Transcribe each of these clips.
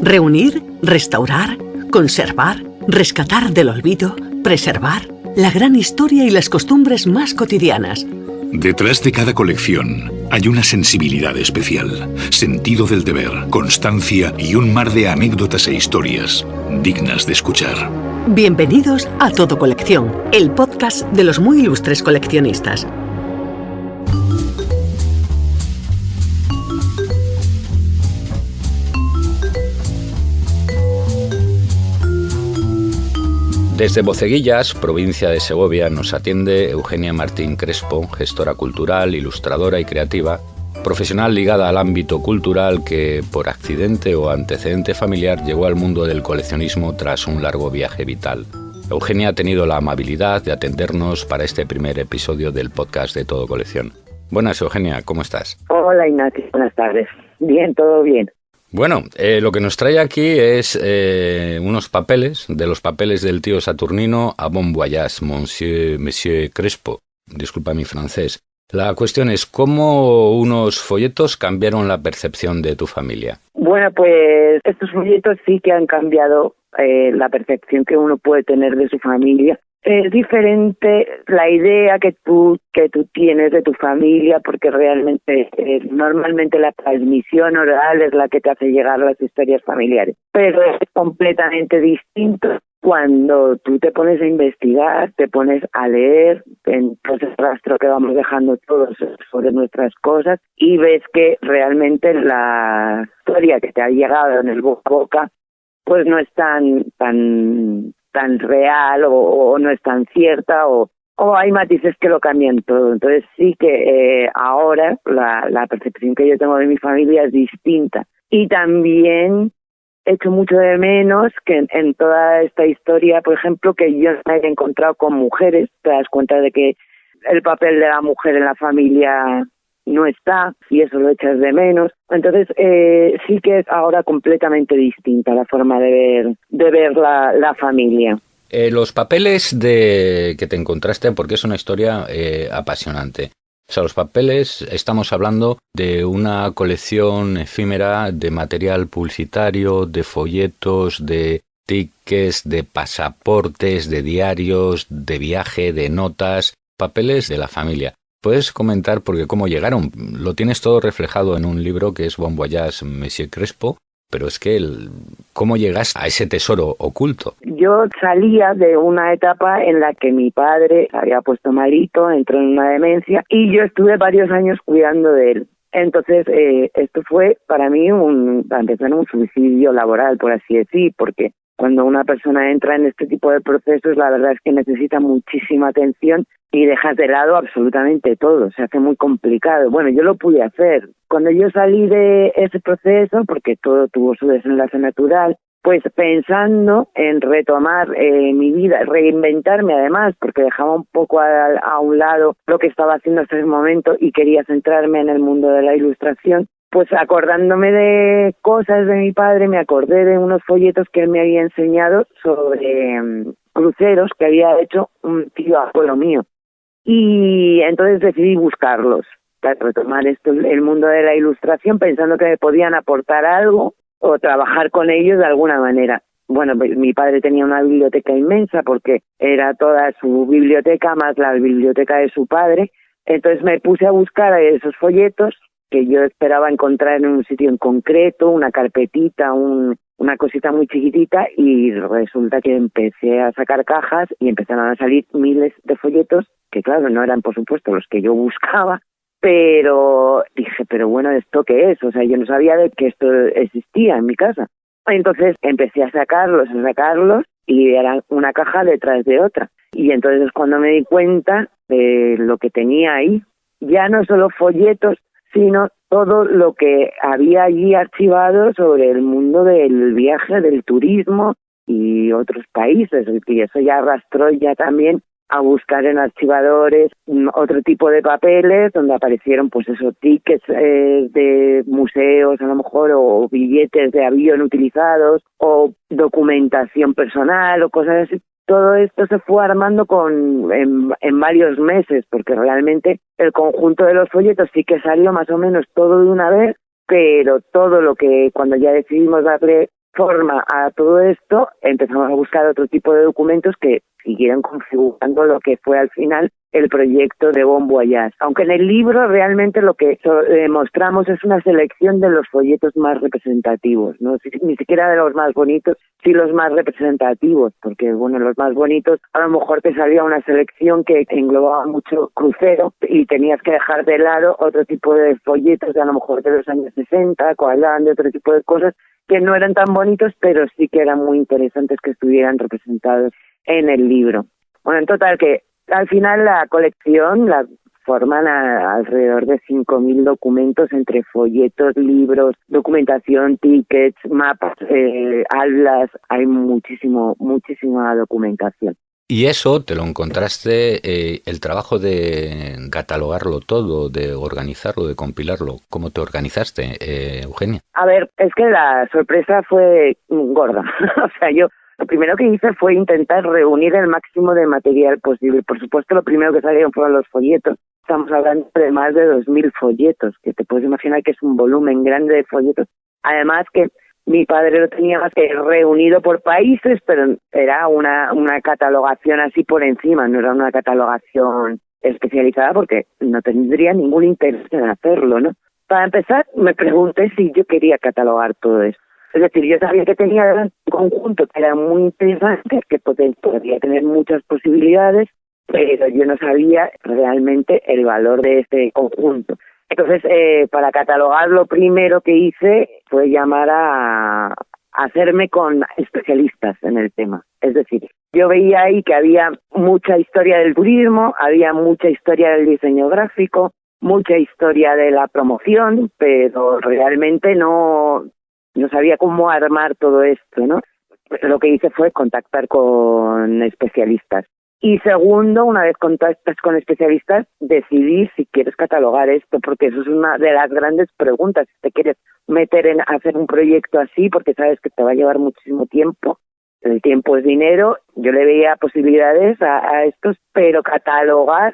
Reunir, restaurar, conservar, rescatar del olvido, preservar la gran historia y las costumbres más cotidianas. Detrás de cada colección hay una sensibilidad especial, sentido del deber, constancia y un mar de anécdotas e historias dignas de escuchar. Bienvenidos a Todo Colección, el podcast de los muy ilustres coleccionistas. Desde Boceguillas, provincia de Segovia, nos atiende Eugenia Martín Crespo, gestora cultural, ilustradora y creativa, profesional ligada al ámbito cultural que, por accidente o antecedente familiar, llegó al mundo del coleccionismo tras un largo viaje vital. Eugenia ha tenido la amabilidad de atendernos para este primer episodio del podcast de Todo Colección. Buenas, Eugenia, ¿cómo estás? Hola, Ignacio, buenas tardes. Bien, todo bien. Bueno, lo que nos trae aquí es unos papeles, de los papeles del tío Saturnino a Bon Voyage, Monsieur Crespo. Disculpa mi francés. La cuestión es, ¿cómo unos folletos cambiaron la percepción de tu familia? Bueno, pues estos folletos sí que han cambiado la percepción que uno puede tener de su familia. Es diferente la idea que tú tienes de tu familia, porque realmente normalmente la transmisión oral es la que te hace llegar las historias familiares. Pero es completamente distinto cuando tú te pones a investigar, te pones a leer en todo ese rastro que vamos dejando todos sobre nuestras cosas y ves que realmente la historia que te ha llegado en el boca a boca pues no es tan real o no es tan cierta o hay matices que lo cambian todo. Entonces sí que ahora la percepción que yo tengo de mi familia es distinta. Y también echo mucho de menos que en toda esta historia, por ejemplo, que yo me haya encontrado con mujeres. Te das cuenta de que el papel de la mujer en la familia no está, y eso lo echas de menos. Entonces sí que es ahora completamente distinta la forma de ver la familia. Los papeles que te encontraste, porque es una historia apasionante. O sea, los papeles, estamos hablando de una colección efímera de material publicitario, de folletos, de tickets, de pasaportes, de diarios, de viaje, de notas, papeles de la familia. ¿Puedes comentar porque cómo llegaron? Lo tienes todo reflejado en un libro que es Bon Voyage, Monsieur Crespo, pero es que ¿cómo llegas a ese tesoro oculto? Yo salía de una etapa en la que mi padre había puesto malito, entró en una demencia y yo estuve varios años cuidando de él. Entonces esto fue para mí un suicidio laboral, por así decir, porque cuando una persona entra en este tipo de procesos, la verdad es que necesita muchísima atención y dejas de lado absolutamente todo, se hace muy complicado. Bueno, yo lo pude hacer. Cuando yo salí de ese proceso, porque todo tuvo su desenlace natural, pues pensando en retomar mi vida, reinventarme además, porque dejaba un poco a un lado lo que estaba haciendo hasta ese momento y quería centrarme en el mundo de la ilustración, pues acordándome de cosas de mi padre, me acordé de unos folletos que él me había enseñado sobre cruceros que había hecho un tío abuelo mío. Y entonces decidí buscarlos para retomar el mundo de la ilustración, pensando que me podían aportar algo o trabajar con ellos de alguna manera. Bueno, mi padre tenía una biblioteca inmensa porque era toda su biblioteca más la biblioteca de su padre. Entonces me puse a buscar esos folletos que yo esperaba encontrar en un sitio en concreto, una carpetita, una cosita muy chiquitita, y resulta que empecé a sacar cajas y empezaron a salir miles de folletos que claro, no eran por supuesto los que yo buscaba, pero dije, pero bueno, ¿esto qué es? O sea, yo no sabía de que esto existía en mi casa. Entonces empecé a sacarlos y eran una caja detrás de otra. Y entonces es cuando me di cuenta de lo que tenía ahí. Ya no solo folletos, sino todo lo que había allí archivado sobre el mundo del viaje, del turismo y otros países. Y eso ya arrastró ya también a buscar en archivadores otro tipo de papeles donde aparecieron pues esos tickets de museos a lo mejor, o billetes de avión utilizados, o documentación personal o cosas así. Todo esto se fue armando en varios meses, porque realmente el conjunto de los folletos sí que salió más o menos todo de una vez, pero todo lo que cuando ya decidimos darle forma a todo esto, empezamos a buscar otro tipo de documentos que siguieron configurando lo que fue al final el proyecto de Bon Voyage. Aunque en el libro realmente lo que mostramos es una selección de los folletos más representativos, no ni siquiera de los más bonitos, sí los más representativos, porque bueno, los más bonitos a lo mejor te salía una selección que englobaba mucho crucero y tenías que dejar de lado otro tipo de folletos de a lo mejor de los años 60, que hablaban de otro tipo de cosas que no eran tan bonitos, pero sí que eran muy interesantes que estuvieran representados en el libro. Bueno, en total que al final la colección la forman alrededor de 5.000 documentos entre folletos, libros, documentación, tickets, mapas, atlas, hay muchísima documentación. Y eso te lo encontraste, el trabajo de catalogarlo todo, de organizarlo, de compilarlo. ¿Cómo te organizaste, Eugenia? A ver, es que la sorpresa fue gorda. O sea, yo lo primero que hice fue intentar reunir el máximo de material posible. Por supuesto, lo primero que salieron fueron los folletos. Estamos hablando de más de 2.000 folletos, que te puedes imaginar que es un volumen grande de folletos. Además que mi padre lo tenía más que reunido por países, pero era una catalogación así por encima, no era una catalogación especializada porque no tendría ningún interés en hacerlo, ¿no? Para empezar, me pregunté si yo quería catalogar todo eso. Es decir, yo sabía que tenía un conjunto que era muy interesante, que podría tener muchas posibilidades, pero yo no sabía realmente el valor de este conjunto. Entonces, para catalogar, lo primero que hice fue llamar a hacerme con especialistas en el tema. Es decir, yo veía ahí que había mucha historia del turismo, había mucha historia del diseño gráfico, mucha historia de la promoción, pero realmente no sabía cómo armar todo esto, ¿no? Lo que hice fue contactar con especialistas. Y segundo, una vez contactas con especialistas, decidir si quieres catalogar esto, porque eso es una de las grandes preguntas. Si te quieres meter en hacer un proyecto así, porque sabes que te va a llevar muchísimo tiempo, el tiempo es dinero, yo le veía posibilidades a estos, pero catalogar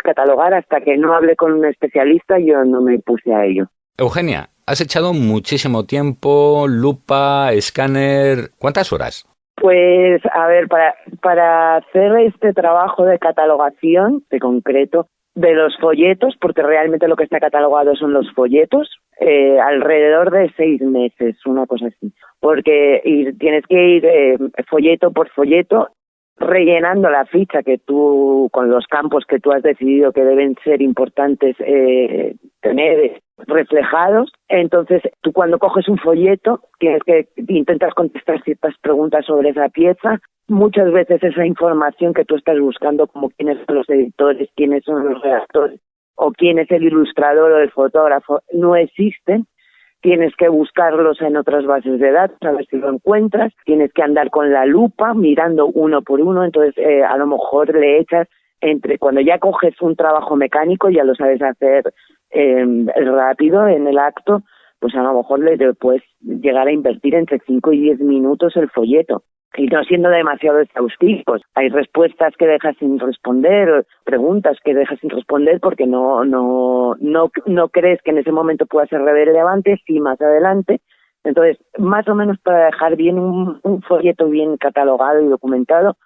hasta que no hable con un especialista, yo no me puse a ello. Eugenia, has echado muchísimo tiempo, lupa, escáner, ¿cuántas horas? Pues, a ver, para hacer este trabajo de catalogación, de concreto, de los folletos, porque realmente lo que está catalogado son los folletos, alrededor de 6 meses, una cosa así. Porque tienes que ir folleto por folleto, rellenando la ficha que tú, con los campos que tú has decidido que deben ser importantes tener reflejados. Entonces, tú cuando coges un folleto, tienes que intentas contestar ciertas preguntas sobre esa pieza. Muchas veces esa información que tú estás buscando, como quiénes son los editores, quiénes son los redactores, o quién es el ilustrador o el fotógrafo, no existen. Tienes que buscarlos en otras bases de datos, a ver si lo encuentras. Tienes que andar con la lupa, mirando uno por uno. Entonces, a lo mejor le echas cuando ya coges un trabajo mecánico, ya lo sabes hacer rápido en el acto, pues a lo mejor le puedes llegar a invertir entre 5 y 10 minutos el folleto. Y no siendo demasiado exhaustivos. Hay respuestas que dejas sin responder, o preguntas que dejas sin responder porque no crees que en ese momento pueda ser relevante, sí más adelante. Entonces, más o menos para dejar bien un folleto bien catalogado y documentado,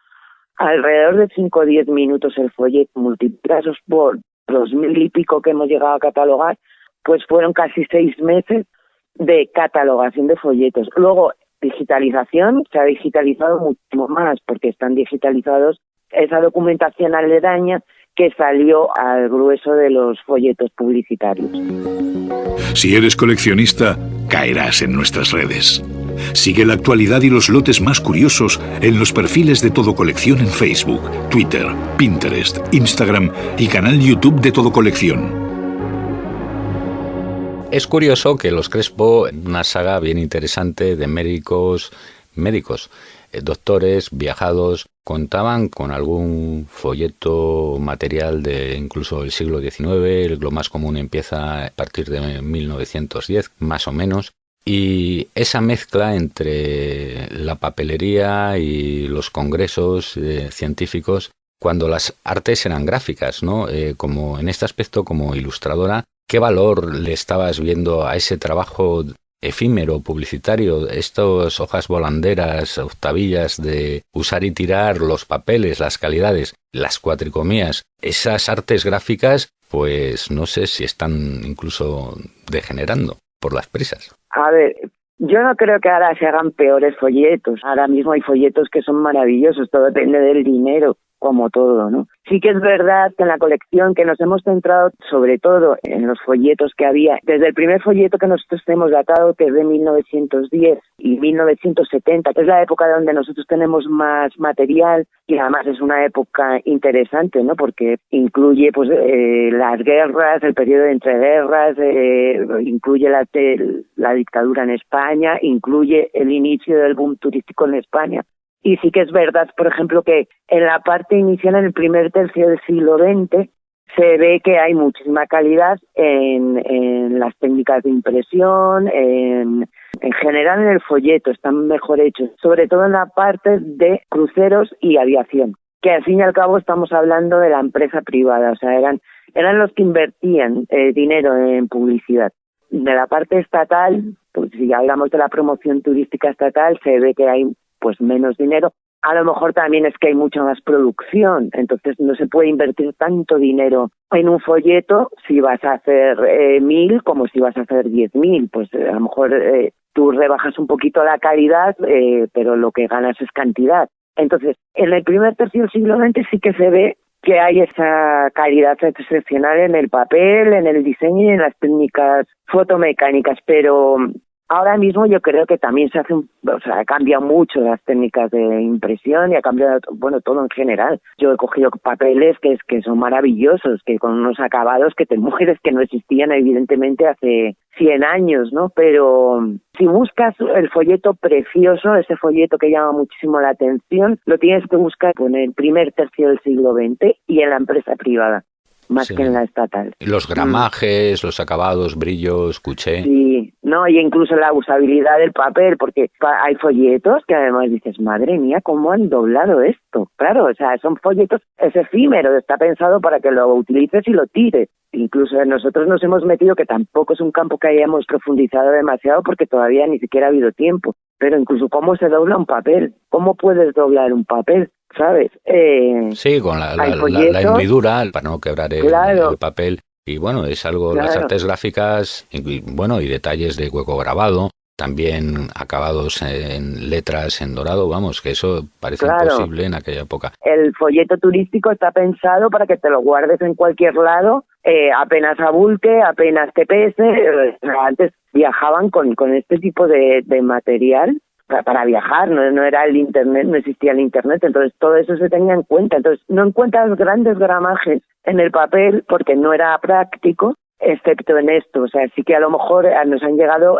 alrededor de 5 o 10 minutos el folleto, multiplicados por los 1.000 y pico que hemos llegado a catalogar, pues fueron casi 6 meses de catalogación de folletos. Luego, digitalización, se ha digitalizado muchísimo más porque están digitalizados esa documentación aledaña que salió al grueso de los folletos publicitarios. Si eres coleccionista, caerás en nuestras redes. Sigue la actualidad y los lotes más curiosos en los perfiles de Todo Colección en Facebook, Twitter, Pinterest, Instagram y canal YouTube de Todo Colección. Es curioso que Los Crespo, una saga bien interesante de médicos, doctores, viajados, contaban con algún folleto material de incluso el siglo XIX, lo más común empieza a partir de 1910, más o menos, y esa mezcla entre la papelería y los congresos científicos, cuando las artes eran gráficas, ¿no? Como en este aspecto, como ilustradora, ¿qué valor le estabas viendo a ese trabajo efímero, publicitario, estas hojas volanderas, octavillas de usar y tirar, los papeles, las calidades, las cuatricomías, esas artes gráficas, pues no sé si están incluso degenerando por las prisas. A ver, yo no creo que ahora se hagan peores folletos. Ahora mismo hay folletos que son maravillosos, todo depende del dinero, como todo, ¿no? Sí que es verdad que en la colección que nos hemos centrado sobre todo en los folletos que había, desde el primer folleto que nosotros tenemos datado, que es de 1910 y 1970, que es la época donde nosotros tenemos más material, y además es una época interesante, ¿no? Porque incluye pues las guerras, el periodo de entreguerras, incluye la dictadura en España, incluye el inicio del boom turístico en España. Y sí que es verdad, por ejemplo, que en la parte inicial, en el primer tercio del siglo XX, se ve que hay muchísima calidad en las técnicas de impresión, en general en el folleto, están mejor hechos, sobre todo en la parte de cruceros y aviación, que al fin y al cabo estamos hablando de la empresa privada, o sea, eran los que invertían dinero en publicidad. De la parte estatal, pues si hablamos de la promoción turística estatal, se ve que hay pues menos dinero. A lo mejor también es que hay mucha más producción, entonces no se puede invertir tanto dinero en un folleto si vas a hacer 1.000 como si vas a hacer 10.000. Pues a lo mejor tú rebajas un poquito la calidad, pero lo que ganas es cantidad. Entonces, en el primer tercio del siglo XX sí que se ve que hay esa calidad excepcional en el papel, en el diseño y en las técnicas fotomecánicas, pero ahora mismo yo creo que también ha cambiado mucho las técnicas de impresión y ha cambiado, bueno, todo en general. Yo he cogido papeles que son maravillosos, que con unos acabados que te mueres, que no existían evidentemente hace 100 años, ¿no? Pero si buscas el folleto precioso, ese folleto que llama muchísimo la atención, lo tienes que buscar en el primer tercio del siglo XX y en la empresa privada, más que en la estatal. Los gramajes, los acabados, brillos, cuché. Sí, no, y incluso la usabilidad del papel, porque hay folletos que además dices, madre mía, ¿cómo han doblado esto? Claro, o sea, son folletos, es efímero, está pensado para que lo utilices y lo tires. Incluso nosotros nos hemos metido, que tampoco es un campo que hayamos profundizado demasiado porque todavía ni siquiera ha habido tiempo, pero incluso cómo se dobla un papel, cómo puedes doblar un papel, ¿sabes? Sí, con la hendidura para no quebrar el papel. Y bueno, es algo, las artes gráficas, y detalles de hueco grabado, también acabados en letras en dorado, vamos, que eso parece imposible en aquella época. El folleto turístico está pensado para que te lo guardes en cualquier lado, apenas abulte, apenas te pese. Antes viajaban con este tipo de material para viajar, no era el internet, no existía el internet, entonces todo eso se tenía en cuenta. Entonces no encuentras grandes gramajes en el papel porque no era práctico, excepto en esto. O sea, sí que a lo mejor nos han llegado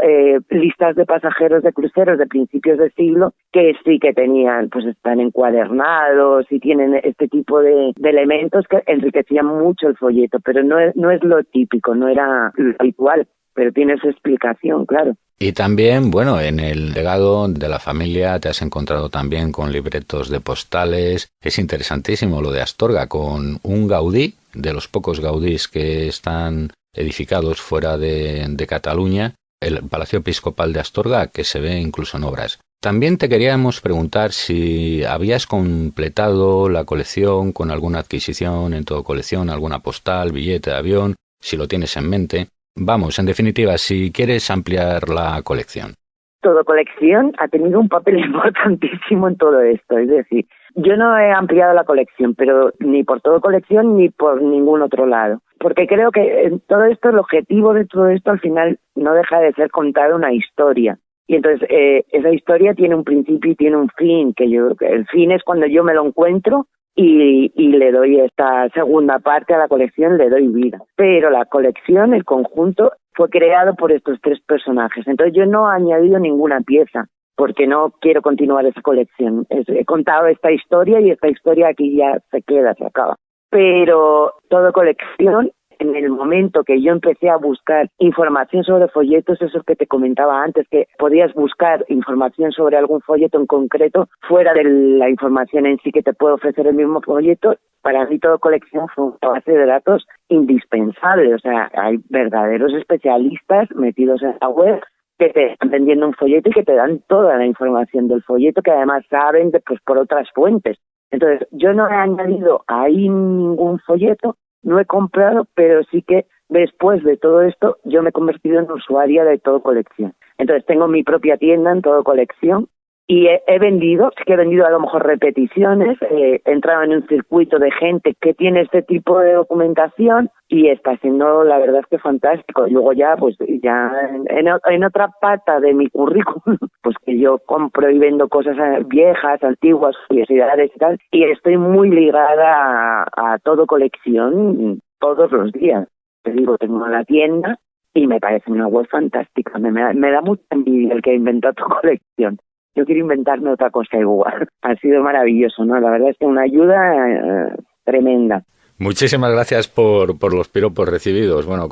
listas de pasajeros de cruceros de principios de siglo que sí que tenían, pues están encuadernados y tienen este tipo de elementos que enriquecían mucho el folleto, pero no es lo típico, no era lo habitual, pero tiene su explicación, claro. Y también, bueno, en el legado de la familia te has encontrado también con libretos de postales. Es interesantísimo lo de Astorga, con un Gaudí, de los pocos Gaudís que están edificados fuera de Cataluña, el Palacio Episcopal de Astorga, que se ve incluso en obras. También te queríamos preguntar si habías completado la colección con alguna adquisición en tu colección, alguna postal, billete de avión, si lo tienes en mente. Vamos, en definitiva, si quieres ampliar la colección. Todo colección ha tenido un papel importantísimo en todo esto. Es decir, yo no he ampliado la colección, pero ni por todo colección ni por ningún otro lado. Porque creo que en todo esto, el objetivo de todo esto al final no deja de ser contar una historia. Y entonces esa historia tiene un principio y tiene un fin, el fin es cuando yo me lo encuentro y le doy esta segunda parte a la colección, le doy vida. Pero la colección, el conjunto, fue creado por estos tres personajes. Entonces yo no he añadido ninguna pieza, porque no quiero continuar esa colección. He contado esta historia y esta historia aquí ya se queda, se acaba. Pero toda colección, en el momento que yo empecé a buscar información sobre folletos, eso que te comentaba antes, que podías buscar información sobre algún folleto en concreto, fuera de la información en sí que te puede ofrecer el mismo folleto, para mí toda colección fue una base de datos indispensable. O sea, hay verdaderos especialistas metidos en la web que te están vendiendo un folleto y que te dan toda la información del folleto, que además saben pues por otras fuentes. Entonces, yo no he añadido ahí ningún folleto, no he comprado, pero sí que después de todo esto yo me he convertido en usuaria de Todo Colección. Entonces, tengo mi propia tienda en Todo Colección y he vendido, sí que he vendido a lo mejor repeticiones, he entrado en un circuito de gente que tiene este tipo de documentación y está siendo, la verdad es que fantástico. Y luego ya, pues ya en otra pata de mi currículum, pues que yo compro y vendo cosas viejas, antiguas, curiosidades y tal, y estoy muy ligada a Todo Colección todos los días. Te digo, tengo la tienda y me parece una web fantástica, me da mucha envidia el que inventó Todo Colección. Yo quiero inventarme otra cosa igual. Ha sido maravilloso, ¿no? La verdad es que una ayuda tremenda. Muchísimas gracias por los piropos recibidos. Bueno,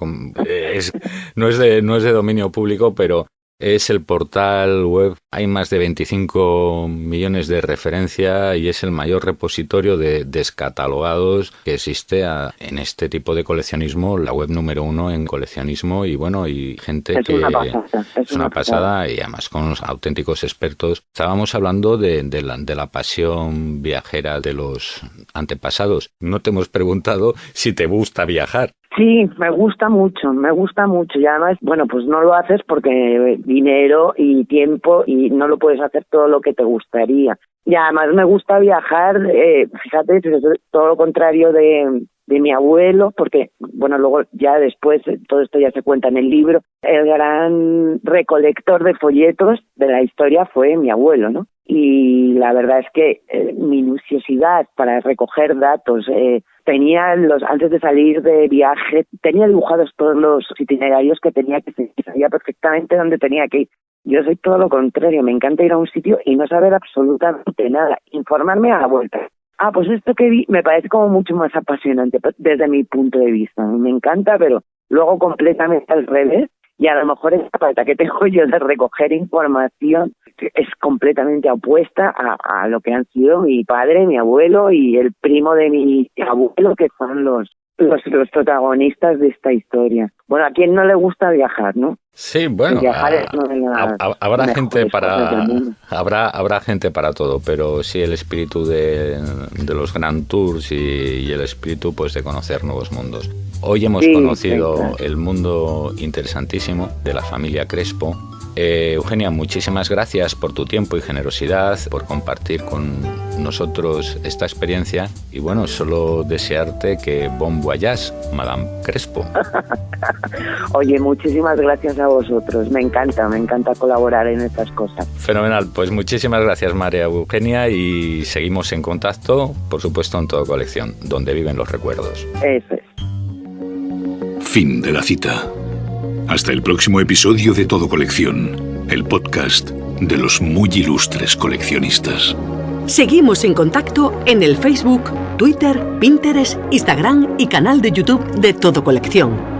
no es de dominio público, pero es el portal web. Hay más de 25 millones de referencia y es el mayor repositorio de descatalogados que existe en este tipo de coleccionismo, la web número 1 en coleccionismo y bueno, y gente es que es una pasada y además con unos auténticos expertos. Estábamos hablando de la pasión viajera de los antepasados. No te hemos preguntado si te gusta viajar. Sí, me gusta mucho y además, bueno, pues no lo haces porque dinero y tiempo y no lo puedes hacer todo lo que te gustaría. Y además me gusta viajar, fíjate, todo lo contrario de mi abuelo, porque, bueno, luego ya después, todo esto ya se cuenta en el libro, el gran recolector de folletos de la historia fue mi abuelo, ¿no? Y la verdad es que minuciosidad para recoger datos, tenía antes de salir de viaje, tenía dibujados todos los itinerarios que tenía que seguir, sabía perfectamente dónde tenía que ir. Yo soy todo lo contrario, me encanta ir a un sitio y no saber absolutamente nada, informarme a la vuelta. Pues esto que vi me parece como mucho más apasionante desde mi punto de vista. Me encanta, pero luego completamente al revés. Y a lo mejor esta falta que tengo yo de recoger información es completamente opuesta a lo que han sido mi padre, mi abuelo y el primo de mi abuelo, que son los protagonistas de esta historia. Bueno, a quien no le gusta viajar, ¿no? Sí, bueno, habrá gente habrá gente para todo, pero sí el espíritu de los Grand Tours y el espíritu pues de conocer nuevos mundos. Hoy hemos conocido el mundo interesantísimo de la familia Crespo. Eugenia, muchísimas gracias por tu tiempo y generosidad, por compartir con nosotros esta experiencia y bueno, solo desearte que bon voyage, Madame Crespo. Oye, muchísimas gracias a vosotros, me encanta colaborar en estas cosas. Fenomenal, pues muchísimas gracias María Eugenia y seguimos en contacto, por supuesto en Todo Colección, donde viven los recuerdos. Eso es. Fin de la cita. Hasta el próximo episodio de Todo Colección, el podcast de los muy ilustres coleccionistas. Seguimos en contacto en el Facebook, Twitter, Pinterest, Instagram y canal de YouTube de Todo Colección.